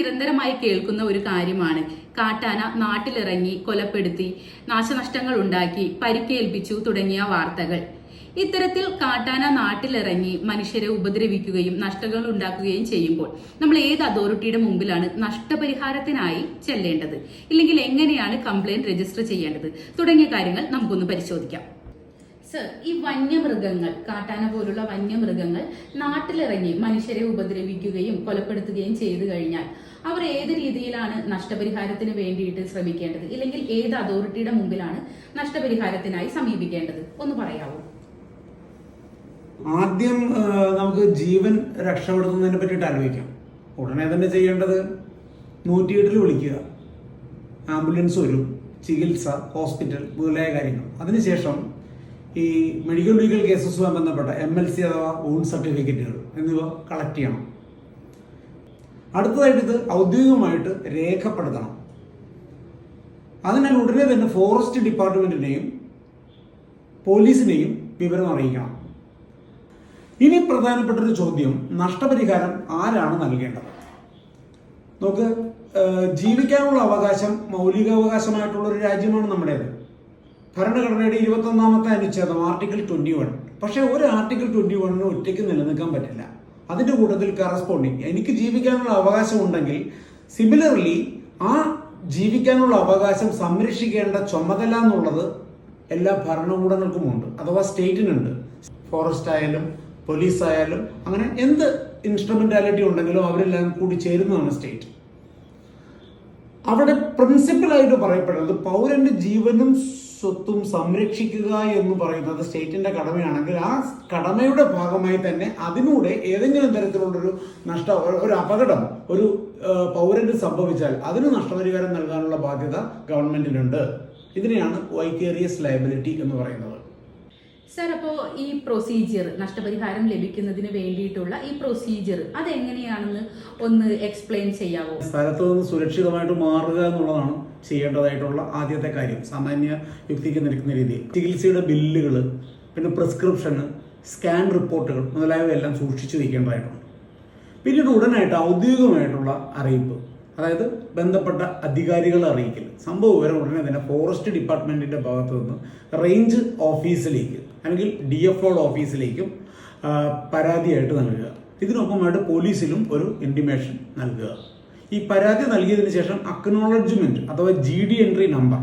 നിരന്തരമായി കേൾക്കുന്ന ഒരു കാര്യമാണ് കാട്ടാന നാട്ടിലിറങ്ങി കൊലപ്പെടുത്തി, നാശനഷ്ടങ്ങൾ ഉണ്ടാക്കി, പരിക്കേൽപ്പിച്ചു തുടങ്ങിയ വാർത്തകൾ. ഇത്തരത്തിൽ കാട്ടാന നാട്ടിലിറങ്ങി മനുഷ്യരെ ഉപദ്രവിക്കുകയും നഷ്ടങ്ങൾ ഉണ്ടാക്കുകയും ചെയ്യുമ്പോൾ നമ്മൾ ഏത് അതോറിറ്റിയുടെ മുമ്പിലാണ് നഷ്ടപരിഹാരത്തിനായി ചെല്ലേണ്ടത്, ഇല്ലെങ്കിൽ എങ്ങനെയാണ് കംപ്ലൈന്റ് രജിസ്റ്റർ ചെയ്യേണ്ടത് തുടങ്ങിയ കാര്യങ്ങൾ നമുക്കൊന്ന് പരിശോധിക്കാം. സർ, ഈ വന്യമൃഗങ്ങൾ, കാട്ടാന പോലുള്ള വന്യമൃഗങ്ങൾ നാട്ടിലിറങ്ങി മനുഷ്യരെ ഉപദ്രവിക്കുകയും കൊലപ്പെടുത്തുകയും ചെയ്തു കഴിഞ്ഞാൽ അവർ ഏത് രീതിയിലാണ് നഷ്ടപരിഹാരത്തിന് വേണ്ടിയിട്ട് ശ്രമിക്കേണ്ടത്, ഇല്ലെങ്കിൽ ഏത് അതോറിറ്റിയുടെ മുമ്പിലാണ് നഷ്ടപരിഹാരത്തിനായി സമീപിക്കേണ്ടത്, ഒന്ന് പറയാവോ? ആദ്യം നമുക്ക് ജീവൻ രക്ഷപ്പെടുത്തുന്നതിനെ പറ്റിയിട്ട് ആലോചിക്കാം. ഉടനെ തന്നെ ചെയ്യേണ്ടത് 108 വിളിക്കുക, ആംബുലൻസ് വരും, ചികിത്സ, ഹോസ്പിറ്റൽ മുതലായ കാര്യങ്ങൾ. അതിനുശേഷം ഈ മെഡിക്കൽ ലീഗൽ കേസസുമായി ബന്ധപ്പെട്ട MLC അഥവാ വൂണ്ട് സർട്ടിഫിക്കറ്റുകൾ എന്നിവ കളക്ട് ചെയ്യണം. അടുത്തതായിട്ട് ഇത് ഔദ്യോഗികമായിട്ട് രേഖപ്പെടുത്തണം. അതിനാൽ ഉടനെ തന്നെ ഫോറസ്റ്റ് ഡിപ്പാർട്ട്മെന്റിനെയും പോലീസിനെയും വിവരം അറിയിക്കണം. ഇനി പ്രധാനപ്പെട്ടൊരു ചോദ്യം, നഷ്ടപരിഹാരം ആരാണ് നൽകേണ്ടത്? നമുക്ക് ജീവിക്കാനുള്ള അവകാശം മൗലികാവകാശമായിട്ടുള്ള ഒരു രാജ്യമാണ് നമ്മുടേത്. ഭരണഘടനയുടെ 21ാമത്തെ അനുച്ഛേദം ആർട്ടിക്കിൾ 21. പക്ഷേ ഒരു ആർട്ടിക്കിൾ 21 ഒറ്റയ്ക്ക് നിലനിൽക്കാൻ പറ്റില്ല. അതിൻ്റെ കൂട്ടത്തിൽ കറസ്പോണ്ടിങ് എനിക്ക് ജീവിക്കാനുള്ള അവകാശം ഉണ്ടെങ്കിൽ സിമിലർലി ആ ജീവിക്കാനുള്ള അവകാശം സംരക്ഷിക്കേണ്ട ചുമതല എന്നുള്ളത് എല്ലാ ഭരണകൂടങ്ങൾക്കുമുണ്ട്, അഥവാ സ്റ്റേറ്റിനുണ്ട്. ഫോറസ്റ്റ് ആയാലും പോലീസ് ആയാലും അങ്ങനെ എന്ത് ഇൻസ്ട്രുമെന്റാലിറ്റി ഉണ്ടെങ്കിലും അവരെല്ലാം കൂടി ചേരുന്നതാണ് സ്റ്റേറ്റ്. അവിടെ പ്രിൻസിപ്പലായിട്ട് പറയപ്പെടുന്നത് പൗരന്റെ ജീവനും സ്വത്തും സംരക്ഷിക്കുക എന്ന് പറയുന്നത് സ്റ്റേറ്റിന്റെ കടമയാണെങ്കിൽ ആ കടമയുടെ ഭാഗമായി തന്നെ അതിലൂടെ ഏതെങ്കിലും തരത്തിലുള്ളൊരു ഒരു അപകടം ഒരു പൗരന് സംഭവിച്ചാൽ അതിന് നഷ്ടപരിഹാരം നൽകാനുള്ള ബാധ്യത ഗവൺമെന്റിനുണ്ട്. ഇതിനെയാണ് വൈക്കേറിയസ് ലയബിലിറ്റി എന്ന് പറയുന്നത്. സർ, അപ്പോൾ ഈ പ്രൊസീജിയർ, നഷ്ടപരിഹാരം ലഭിക്കുന്നതിന് വേണ്ടിയിട്ടുള്ള ഈ പ്രൊസീജിയർ അതെങ്ങനെയാണെന്ന് ഒന്ന് എക്സ്പ്ലെയിൻ ചെയ്യാവോ? സ്ഥലത്ത് നിന്ന് സുരക്ഷിതമായിട്ട് മാറുക എന്നുള്ളതാണ് ചെയ്യേണ്ടതായിട്ടുള്ള ആദ്യത്തെ കാര്യം. സാമാന്യ യുക്തിക്ക് നിൽക്കുന്ന രീതിയിൽ ചികിത്സയുടെ ബില്ലുകൾ, പിന്നെ പ്രിസ്ക്രിപ്ഷന്, സ്കാൻ റിപ്പോർട്ടുകൾ മുതലായവയെല്ലാം സൂക്ഷിച്ചു വയ്ക്കേണ്ടതായിട്ടുണ്ട്. പിന്നീട് ഉടനായിട്ട് ഔദ്യോഗികമായിട്ടുള്ള അറിയിപ്പ്, അതായത് ബന്ധപ്പെട്ട അധികാരികളെ അറിയിക്കൽ. സംഭവ വിവരം ഉടനെ തന്നെ ഫോറസ്റ്റ് ഡിപ്പാർട്ട്മെന്റിന്റെ ഭാഗത്തു നിന്ന് റേഞ്ച് ഓഫീസിലേക്ക് അല്ലെങ്കിൽ DFO ഓഫീസിലേക്കും പരാതിയായിട്ട് നൽകുക. ഇതിനൊപ്പമായിട്ട് പോലീസിലും ഒരു ഇൻറ്റിമേഷൻ നൽകുക. ഈ പരാതി നൽകിയതിന് ശേഷം അക്നോളജ്മെന്റ് അഥവാ GD എൻട്രി നമ്പർ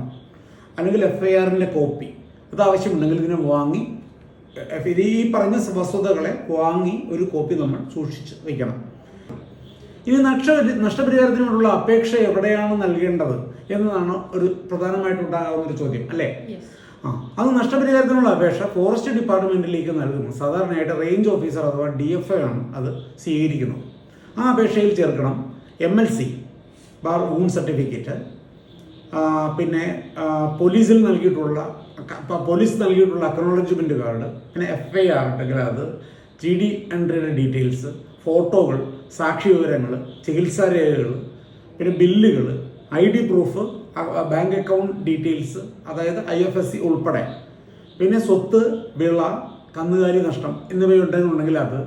അല്ലെങ്കിൽ FIRന്റെ കോപ്പി അത് ആവശ്യമുണ്ടെങ്കിൽ ഇതിനെ വാങ്ങി ഈ പറഞ്ഞ വസ്തുതകളെ വാങ്ങി ഒരു കോപ്പി നമ്മൾ സൂക്ഷിച്ച് വയ്ക്കണം. ഇനി നഷ്ടപരിഹാരത്തിനോടുള്ള അപേക്ഷ എവിടെയാണ് നൽകേണ്ടത് എന്നതാണ് ഒരു പ്രധാനമായിട്ടുണ്ടാകുന്ന ഒരു ചോദ്യം, അല്ലേ? അത് നഷ്ടപരിഹാരത്തിനുള്ള അപേക്ഷ ഫോറസ്റ്റ് ഡിപ്പാർട്ട്മെന്റിലേക്ക് നൽകുന്നു. സാധാരണയായിട്ട് റേഞ്ച് ഓഫീസർ അഥവാ DFO ആണ് അത് സ്വീകരിക്കുന്നത്. ആ അപേക്ഷയിൽ ചേർക്കണം MLC വൂണ്ട് സർട്ടിഫിക്കറ്റ്, പിന്നെ പോലീസ് നൽകിയിട്ടുള്ള അക്നോളജ്മെന്റ് കാർഡ്, പിന്നെ FIR ഉണ്ടെങ്കിൽ അത്, GD എൻട്രിയുടെ ഡീറ്റെയിൽസ്, ഫോട്ടോകൾ, സാക്ഷി വിവരങ്ങൾ, ചികിത്സാ രേഖകൾ, പിന്നെ ബില്ലുകൾ, ID proof, bank account details, അതായത് IFSC ഉൾപ്പെടെ, പിന്നെ സ്വത്ത്, വിള, കന്നുകാലി നഷ്ടം എന്നിവയുണ്ടെന്നുണ്ടെങ്കിൽ അത്,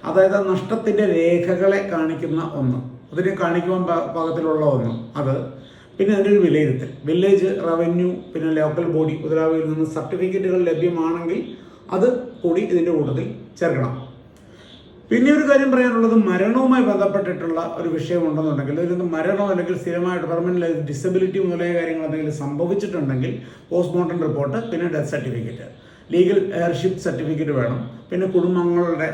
അതായത് നഷ്ടത്തിൻ്റെ രേഖകളെ കാണിക്കുന്ന ഒന്ന്, അതിനെ കാണിക്കുവാൻ പാകത്തിലുള്ള ഒന്ന് അത്, പിന്നെ അതിൻ്റെ ഒരു വിലയിരുത്തൽ, വില്ലേജ്, റവന്യൂ, പിന്നെ ലോക്കൽ ബോഡി മുതലായവയിൽ നിന്ന് സർട്ടിഫിക്കറ്റുകൾ ലഭ്യമാണെങ്കിൽ അത് കൂടി ഇതിൻ്റെ കൂട്ടത്തിൽ ചേർക്കണം. പിന്നെ ഒരു കാര്യം പറയാനുള്ളത്, മരണവുമായി ബന്ധപ്പെട്ടിട്ടുള്ള ഒരു വിഷയം ഉണ്ടെന്നുണ്ടെങ്കിൽ ഇതിന് മരണം അല്ലെങ്കിൽ സ്ഥിരമായിട്ട് പെർമനന്റ് ഡിസബിലിറ്റി മുതലായ കാര്യങ്ങൾ എന്തെങ്കിലും സംഭവിച്ചിട്ടുണ്ടെങ്കിൽ പോസ്റ്റ്മോർട്ടം റിപ്പോർട്ട്, പിന്നെ death certificate, legal heirship certificate വേണം, പിന്നെ കുടുംബങ്ങളുടെ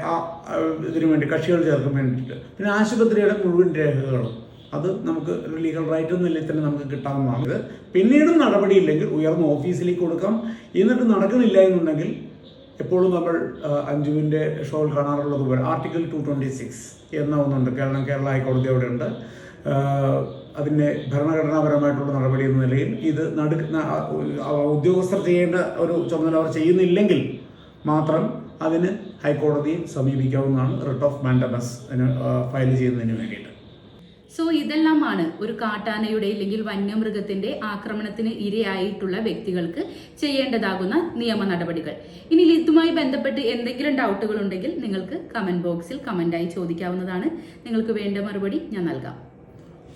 ഇതിനു വേണ്ടി കക്ഷികൾ ചേർക്കാൻ വേണ്ടിയിട്ട്, പിന്നെ ആശുപത്രിയുടെ മുഴുവൻ രേഖകളും അത് നമുക്ക് ഒരു ലീഗൽ റൈറ്റ് എന്ന നിലയിൽ തന്നെ നമുക്ക് കിട്ടാവുന്നതാണ്. ഇത് പിന്നീടും നടപടിയില്ലെങ്കിൽ ഉയർന്ന ഓഫീസിലേക്ക് കൊടുക്കാം. എന്നിട്ട് നടക്കുന്നില്ല എന്നുണ്ടെങ്കിൽ എപ്പോഴും നമ്മൾ അഞ്ജുവിൻ്റെ ഷോയിൽ കാണാറുള്ളത് പോലെ ആർട്ടിക്കിൾ 226 എന്ന ഒന്നുണ്ട്. കേരള ഹൈക്കോടതി അവിടെ ഉണ്ട്. അതിൻ്റെ ഭരണഘടനാപരമായിട്ടുള്ള നടപടി എന്ന നിലയിൽ ഇത് ഉദ്യോഗസ്ഥർ ചെയ്യേണ്ട ഒരു ചുമതല അവർ ചെയ്യുന്നില്ലെങ്കിൽ മാത്രം അതിന് ഹൈക്കോടതിയെ സമീപിക്കാവുന്നതാണ് റിട്ട് ഓഫ് മാൻഡമസ് ഫയൽ ചെയ്യുന്നതിന് വേണ്ടിയിട്ട്. സോ ഇതെല്ലാമാണ് ഒരു കാട്ടാനയുടെ അല്ലെങ്കിൽ വന്യമൃഗത്തിന്റെ ആക്രമണത്തിന് ഇരയായിട്ടുള്ള വ്യക്തികൾക്ക് ചെയ്യേണ്ടതാകുന്ന നിയമ നടപടികൾ. ഇനി ഇതുമായി ബന്ധപ്പെട്ട് എന്തെങ്കിലും ഡൗട്ടുകൾ ഉണ്ടെങ്കിൽ നിങ്ങൾക്ക് കമന്റ് ബോക്സിൽ കമന്റായി ചോദിക്കാവുന്നതാണ്. നിങ്ങൾക്ക് വേണ്ട മറുപടി ഞാൻ നൽകാം.